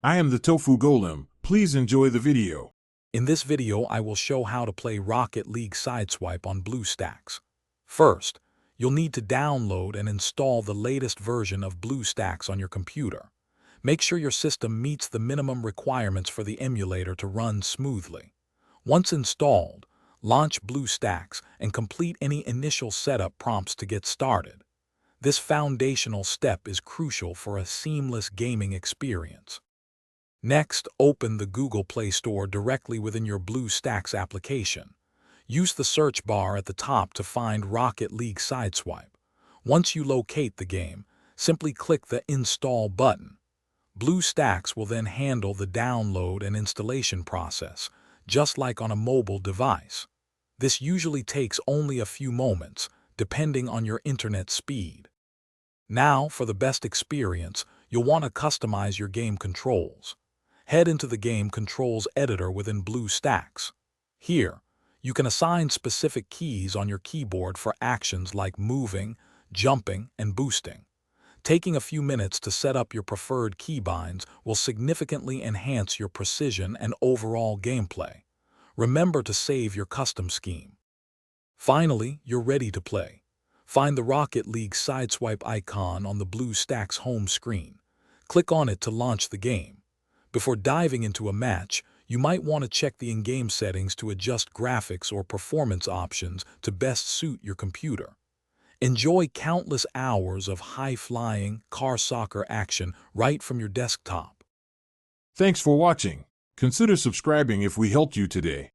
I am the Tofu Golem. Please enjoy the video. In this video, I will show how to play Rocket League Sideswipe on Bluestacks. First, you'll need to download and install the latest version of Bluestacks on your computer. Make sure your system meets the minimum requirements for the emulator to run smoothly. Once installed, launch Bluestacks and complete any initial setup prompts to get started. This foundational step is crucial for a seamless gaming experience. Next, open the Google Play Store directly within your Bluestacks application. Use the search bar at the top to find Rocket League Sideswipe. Once you locate the game, simply click the Install button. Bluestacks will then handle the download and installation process, just like on a mobile device. This usually takes only a few moments, depending on your internet speed. Now, for the best experience, you'll want to customize your game controls. Head into the Game Controls editor within Bluestacks. Here, you can assign specific keys on your keyboard for actions like moving, jumping, and boosting. Taking a few minutes to set up your preferred keybinds will significantly enhance your precision and overall gameplay. Remember to save your custom scheme. Finally, you're ready to play. Find the Rocket League Sideswipe icon on the Bluestacks home screen. Click on it to launch the game. Before diving into a match, you might want to check the in-game settings to adjust graphics or performance options to best suit your computer. Enjoy countless hours of high-flying, car soccer action right from your desktop. Thanks for watching. Consider subscribing if we helped you today.